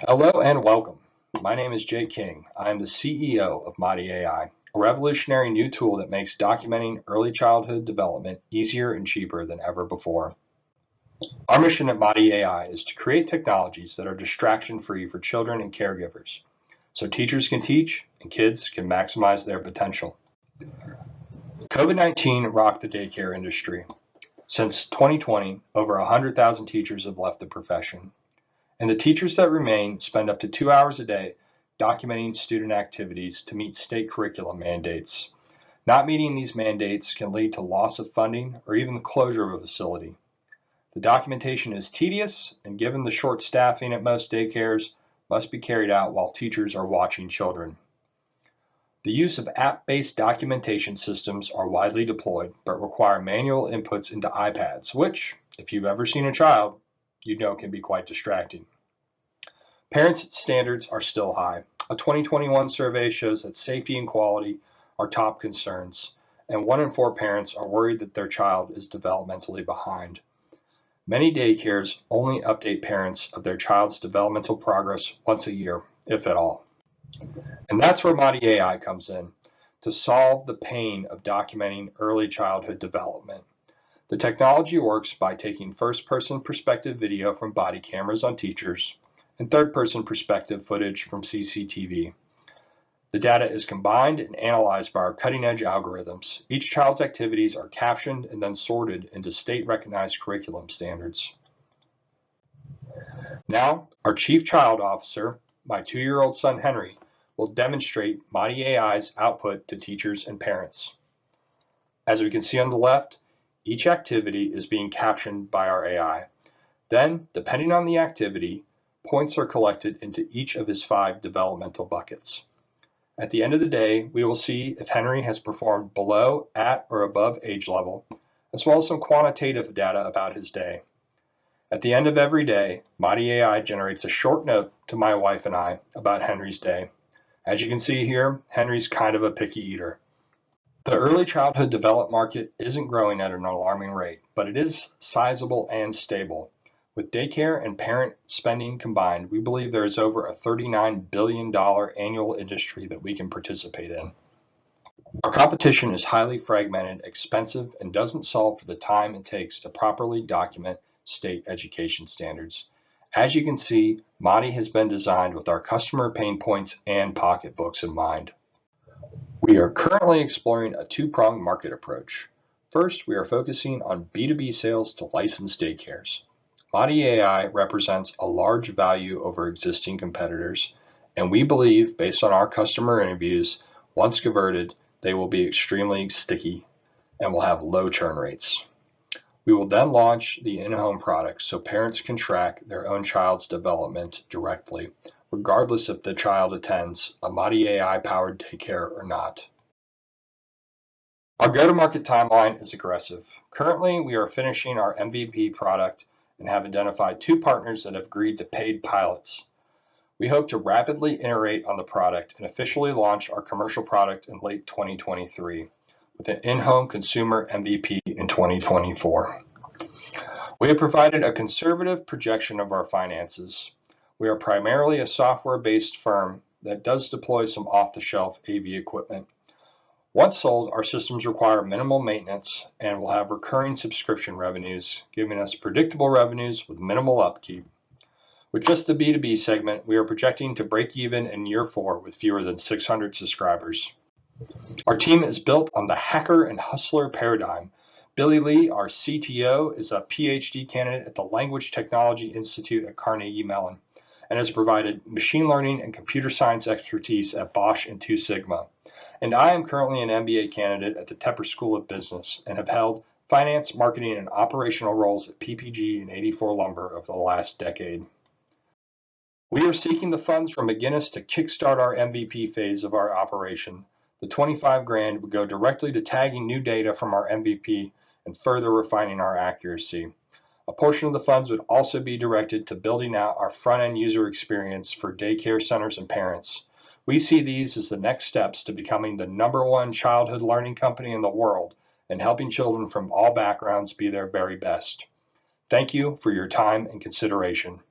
Hello and welcome. My name is Jay King. I am the CEO of Madi AI, a revolutionary new tool that makes documenting early childhood development easier and cheaper than ever before. Our mission at Madi AI is to create technologies that are distraction-free for children and caregivers, so teachers can teach and kids can maximize their potential. COVID-19 rocked the daycare industry. Since 2020, over 100,000 teachers have left the profession. And the teachers that remain spend up to 2 hours a day documenting student activities to meet state curriculum mandates. Not meeting these mandates can lead to loss of funding or even the closure of a facility. The documentation is tedious, and given the short staffing at most daycares, must be carried out while teachers are watching children. The use of app-based documentation systems are widely deployed, but require manual inputs into iPads, which, if you've ever seen a child, you know can be quite distracting. Parents' standards are still high. A 2021 survey shows that safety and quality are top concerns, and 1 in 4 parents are worried that their child is developmentally behind. Many daycares only update parents of their child's developmental progress once a year, if at all. And that's where Madi AI comes in, to solve the pain of documenting early childhood development. The technology works by taking first-person perspective video from body cameras on teachers and third-person perspective footage from CCTV. The data is combined and analyzed by our cutting-edge algorithms. Each child's activities are captioned and then sorted into state-recognized curriculum standards. Now, our Chief Child Officer, my 2-year-old son Henry, will demonstrate Madi AI's output to teachers and parents. As we can see on the left, each activity is being captioned by our AI. Then, depending on the activity, points are collected into each of his 5 developmental buckets. At the end of the day, we will see if Henry has performed below, at, or above age level, as well as some quantitative data about his day. At the end of every day, Madi AI generates a short note to my wife and I about Henry's day. As you can see here, Henry's kind of a picky eater. The early childhood development market isn't growing at an alarming rate, but it is sizable and stable. With daycare and parent spending combined, we believe there is over a $39 billion annual industry that we can participate in. Our competition is highly fragmented, expensive, and doesn't solve for the time it takes to properly document state education standards. As you can see, Madi has been designed with our customer pain points and pocketbooks in mind. We are currently exploring a 2-pronged market approach. First, we are focusing on B2B sales to licensed daycares. Madi AI represents a large value over existing competitors, and we believe, based on our customer interviews, once converted, they will be extremely sticky and will have low churn rates. We will then launch the in-home product so parents can track their own child's development directly, regardless if the child attends a Madi AI-powered daycare or not. Our go-to-market timeline is aggressive. Currently, we are finishing our MVP product and have identified 2 partners that have agreed to paid pilots. We hope to rapidly iterate on the product and officially launch our commercial product in late 2023 with an in-home consumer MVP in 2024. We have provided a conservative projection of our finances. We are primarily a software-based firm that does deploy some off-the-shelf AV equipment. Once sold, our systems require minimal maintenance and will have recurring subscription revenues, giving us predictable revenues with minimal upkeep. With just the B2B segment, we are projecting to break even in year 4 with fewer than 600 subscribers. Our team is built on the hacker and hustler paradigm. Billy Lee, our CTO, is a PhD candidate at the Language Technology Institute at Carnegie Mellon and has provided machine learning and computer science expertise at Bosch and 2 Sigma. And I am currently an MBA candidate at the Tepper School of Business and have held finance, marketing, and operational roles at PPG and 84 Lumber over the last decade. We are seeking the funds from McGinnis to kickstart our MVP phase of our operation. The $25,000 would go directly to tagging new data from our MVP and further refining our accuracy. A portion of the funds would also be directed to building out our front-end user experience for daycare centers and parents. We see these as the next steps to becoming the #1 childhood learning company in the world and helping children from all backgrounds be their very best. Thank you for your time and consideration.